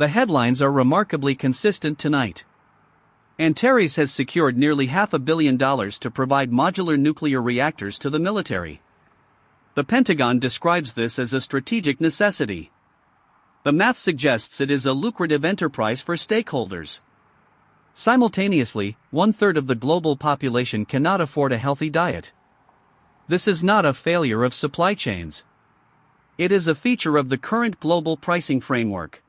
The headlines are remarkably consistent tonight. Antares has secured nearly $500 million to provide modular nuclear reactors to the military. The Pentagon describes this as a strategic necessity. The math suggests it is a lucrative enterprise for stakeholders. Simultaneously, 1/3 of the global population cannot afford a healthy diet. This is not a failure of supply chains. It is a feature of the current global pricing framework.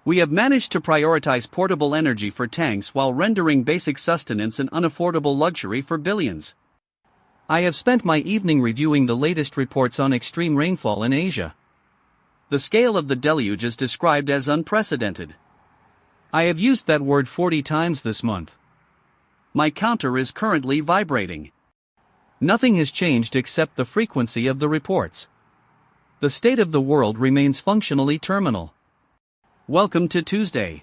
We have managed to prioritize portable energy for tanks while rendering basic sustenance an unaffordable luxury for billions. I have spent my evening reviewing the latest reports on extreme rainfall in Asia. The scale of the deluge is described as unprecedented. I have used that word 40 times this month. My counter is currently vibrating. Nothing has changed except the frequency of the reports. The state of the world remains functionally terminal. Welcome to Tuesday.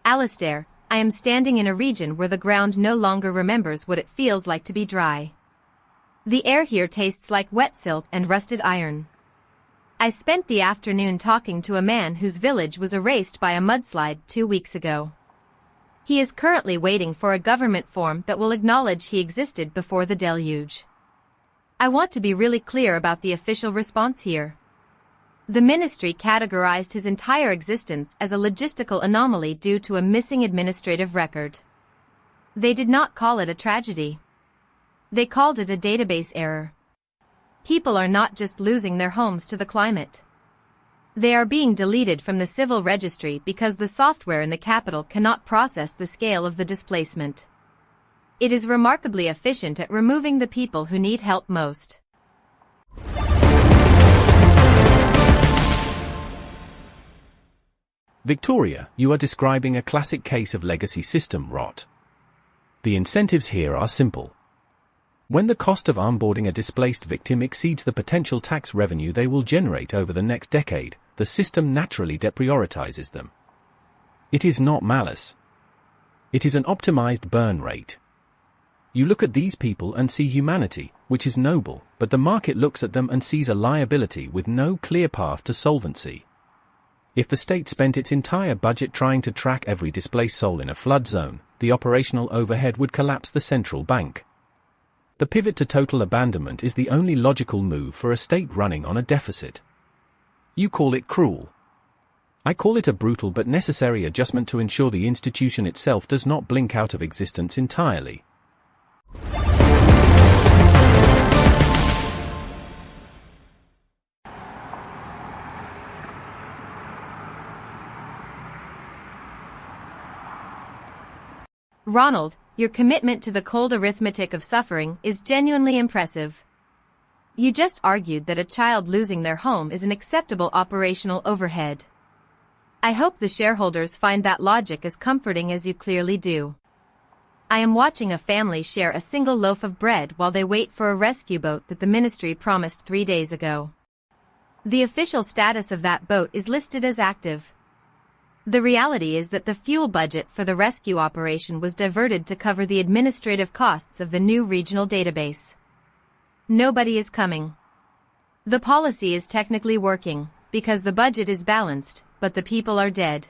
Alistair, I am standing in a region where the ground no longer remembers what it feels like to be dry. The air here tastes like wet silt and rusted iron. I spent the afternoon talking to a man whose village was erased by a mudslide 2 weeks ago. He is currently waiting for a government form that will acknowledge he existed before the deluge. I want to be really clear about the official response here. The ministry categorized his entire existence as a logistical anomaly due to a missing administrative record. They did not call it a tragedy. They called it a database error. People are not just losing their homes to the climate. They are being deleted from the civil registry because the software in the capital cannot process the scale of the displacement. It is remarkably efficient at removing the people who need help most. Victoria, you are describing a classic case of legacy system rot. The incentives here are simple. When the cost of onboarding a displaced victim exceeds the potential tax revenue they will generate over the next decade, the system naturally deprioritizes them. It is not malice. It is an optimized burn rate. You look at these people and see humanity, which is noble, but the market looks at them and sees a liability with no clear path to solvency. If the state spent its entire budget trying to track every displaced soul in a flood zone, the operational overhead would collapse the central bank. The pivot to total abandonment is the only logical move for a state running on a deficit. You call it cruel. I call it a brutal but necessary adjustment to ensure the institution itself does not blink out of existence entirely. Ronald, your commitment to the cold arithmetic of suffering is genuinely impressive. You just argued that a child losing their home is an acceptable operational overhead. I hope the shareholders find that logic as comforting as you clearly do. I am watching a family share a single loaf of bread while they wait for a rescue boat that the ministry promised 3 days ago. The official status of that boat is listed as active. The reality is that the fuel budget for the rescue operation was diverted to cover the administrative costs of the new regional database. Nobody is coming. The policy is technically working, because the budget is balanced, but the people are dead.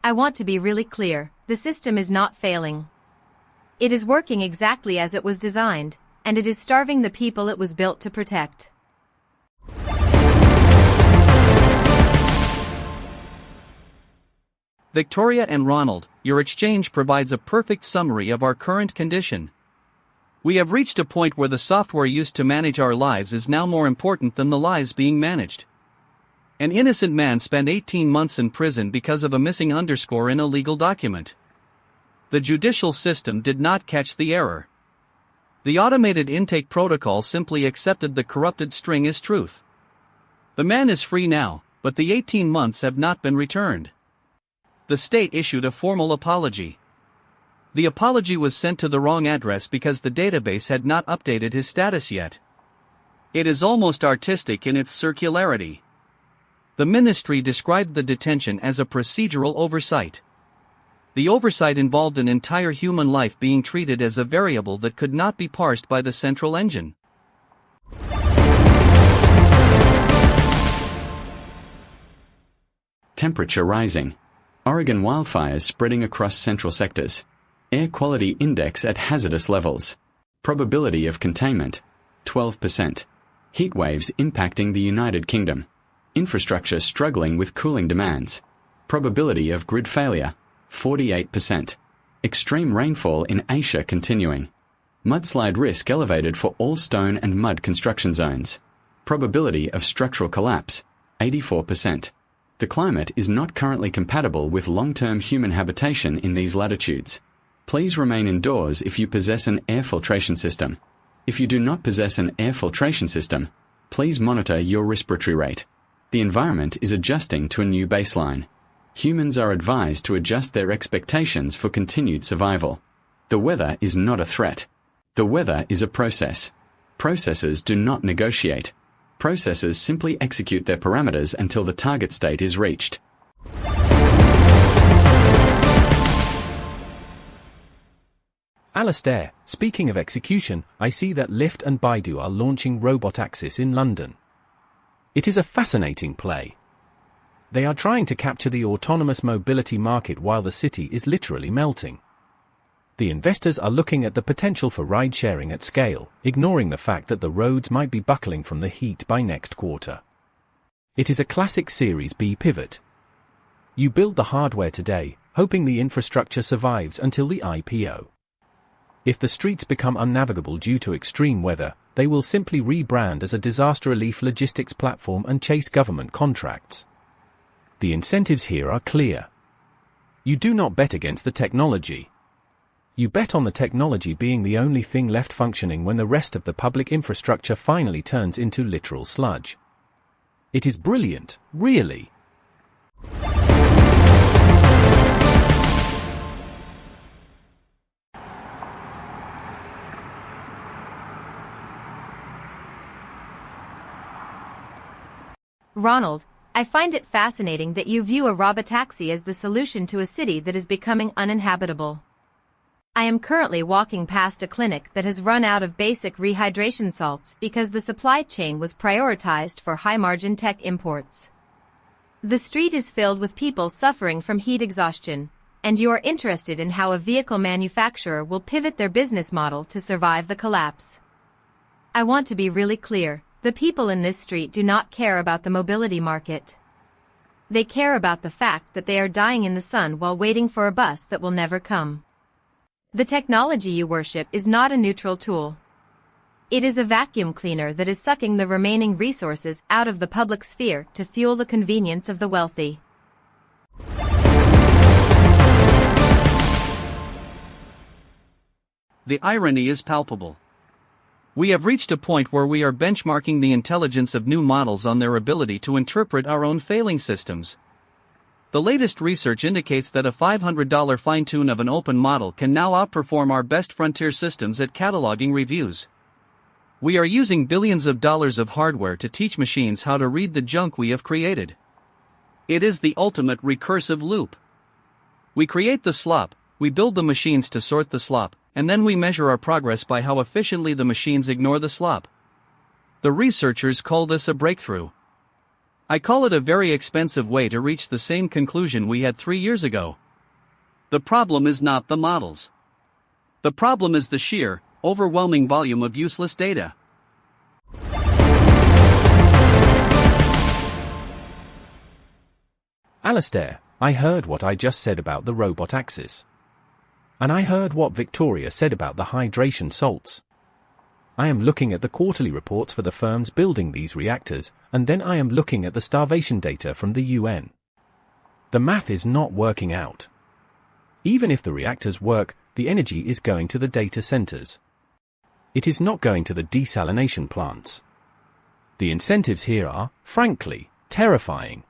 I want to be really clear, the system is not failing. It is working exactly as it was designed, and it is starving the people it was built to protect. Victoria and Ronald, your exchange provides a perfect summary of our current condition. We have reached a point where the software used to manage our lives is now more important than the lives being managed. An innocent man spent 18 months in prison because of a missing underscore in a legal document. The judicial system did not catch the error. The automated intake protocol simply accepted the corrupted string as truth. The man is free now, but the 18 months have not been returned. The state issued a formal apology. The apology was sent to the wrong address because the database had not updated his status yet. It is almost artistic in its circularity. The ministry described the detention as a procedural oversight. The oversight involved an entire human life being treated as a variable that could not be parsed by the central engine. Temperature rising. Oregon wildfires spreading across central sectors. Air quality index at hazardous levels. Probability of containment, 12%. Heat waves impacting the United Kingdom. Infrastructure struggling with cooling demands. Probability of grid failure, 48%. Extreme rainfall in Asia continuing. Mudslide risk elevated for all stone and mud construction zones. Probability of structural collapse, 84%. The climate is not currently compatible with long-term human habitation in these latitudes. Please remain indoors if you possess an air filtration system. If you do not possess an air filtration system, please monitor your respiratory rate. The environment is adjusting to a new baseline. Humans are advised to adjust their expectations for continued survival. The weather is not a threat. The weather is a process. Processes do not negotiate. Processes simply execute their parameters until the target state is reached. Alastair, speaking of execution, I see that Lyft and Baidu are launching Robotaxis in London. It is a fascinating play. They are trying to capture the autonomous mobility market while the city is literally melting. The investors are looking at the potential for ride-sharing at scale, ignoring the fact that the roads might be buckling from the heat by next quarter. It is a classic Series B pivot. You build the hardware today, hoping the infrastructure survives until the IPO. If the streets become unnavigable due to extreme weather, they will simply rebrand as a disaster relief logistics platform and chase government contracts. The incentives here are clear. You do not bet against the technology. You bet on the technology being the only thing left functioning when the rest of the public infrastructure finally turns into literal sludge. It is brilliant, really. Ronald, I find it fascinating that you view a robotaxi as the solution to a city that is becoming uninhabitable. I am currently walking past a clinic that has run out of basic rehydration salts because the supply chain was prioritized for high-margin tech imports. The street is filled with people suffering from heat exhaustion, and you are interested in how a vehicle manufacturer will pivot their business model to survive the collapse. I want to be really clear. The people in this street do not care about the mobility market. They care about the fact that they are dying in the sun while waiting for a bus that will never come. The technology you worship is not a neutral tool. It is a vacuum cleaner that is sucking the remaining resources out of the public sphere to fuel the convenience of the wealthy. The irony is palpable. We have reached a point where we are benchmarking the intelligence of new models on their ability to interpret our own failing systems. The latest research indicates that a $500 fine-tune of an open model can now outperform our best frontier systems at cataloging reviews. We are using billions of dollars of hardware to teach machines how to read the junk we have created. It is the ultimate recursive loop. We create the slop, we build the machines to sort the slop, and then we measure our progress by how efficiently the machines ignore the slop. The researchers call this a breakthrough. I call it a very expensive way to reach the same conclusion we had 3 years ago. The problem is not the models. The problem is the sheer, overwhelming volume of useless data. Alastair, I heard what I just said about the Robotaxis. And I heard what Victoria said about the hydration salts. I am looking at the quarterly reports for the firms building these reactors, and then I am looking at the starvation data from the UN. The math is not working out. Even if the reactors work, the energy is going to the data centers. It is not going to the desalination plants. The incentives here are, frankly, terrifying.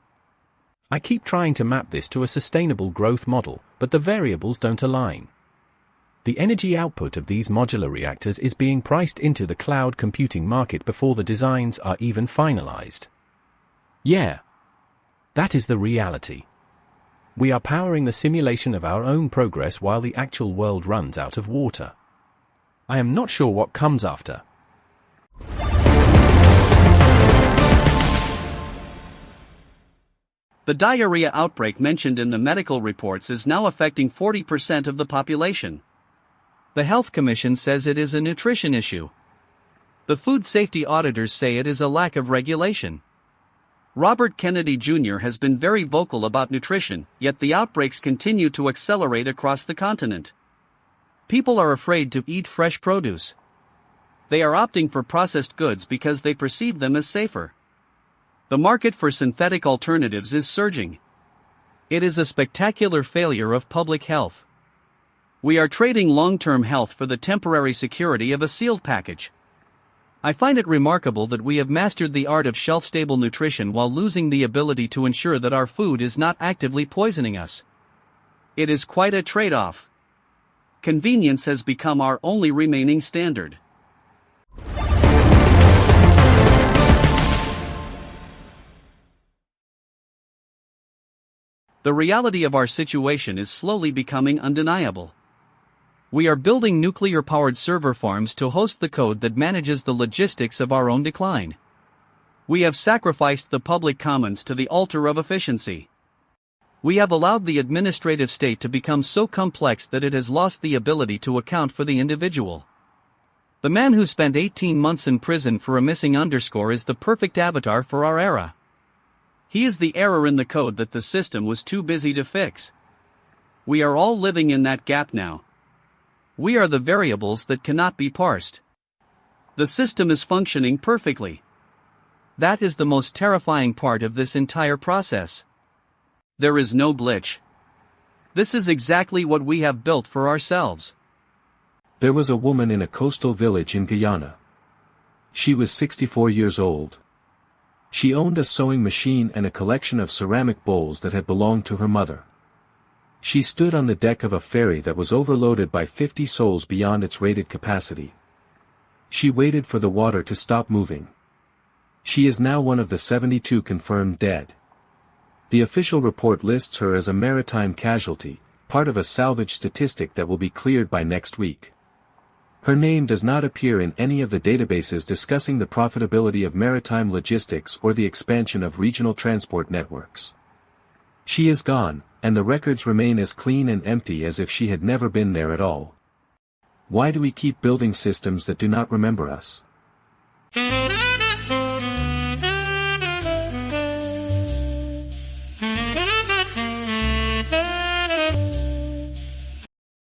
I keep trying to map this to a sustainable growth model, but the variables don't align. The energy output of these modular reactors is being priced into the cloud computing market before the designs are even finalized. Yeah. That is the reality. We are powering the simulation of our own progress while the actual world runs out of water. I am not sure what comes after. The diarrhea outbreak mentioned in the medical reports is now affecting 40% of the population. The Health Commission says it is a nutrition issue. The food safety auditors say it is a lack of regulation. Robert Kennedy Jr. has been very vocal about nutrition, yet the outbreaks continue to accelerate across the continent. People are afraid to eat fresh produce. They are opting for processed goods because they perceive them as safer. The market for synthetic alternatives is surging. It is a spectacular failure of public health. We are trading long-term health for the temporary security of a sealed package. I find it remarkable that we have mastered the art of shelf-stable nutrition while losing the ability to ensure that our food is not actively poisoning us. It is quite a trade-off. Convenience has become our only remaining standard. The reality of our situation is slowly becoming undeniable. We are building nuclear-powered server farms to host the code that manages the logistics of our own decline. We have sacrificed the public commons to the altar of efficiency. We have allowed the administrative state to become so complex that it has lost the ability to account for the individual. The man who spent 18 months in prison for a missing underscore is the perfect avatar for our era. He is the error in the code that the system was too busy to fix. We are all living in that gap now. We are the variables that cannot be parsed. The system is functioning perfectly. That is the most terrifying part of this entire process. There is no glitch. This is exactly what we have built for ourselves. There was a woman in a coastal village in Guyana. She was 64 years old. She owned a sewing machine and a collection of ceramic bowls that had belonged to her mother. She stood on the deck of a ferry that was overloaded by 50 souls beyond its rated capacity. She waited for the water to stop moving. She is now one of the 72 confirmed dead. The official report lists her as a maritime casualty, part of a salvage statistic that will be cleared by next week. Her name does not appear in any of the databases discussing the profitability of maritime logistics or the expansion of regional transport networks. She is gone, and the records remain as clean and empty as if she had never been there at all. Why do we keep building systems that do not remember us?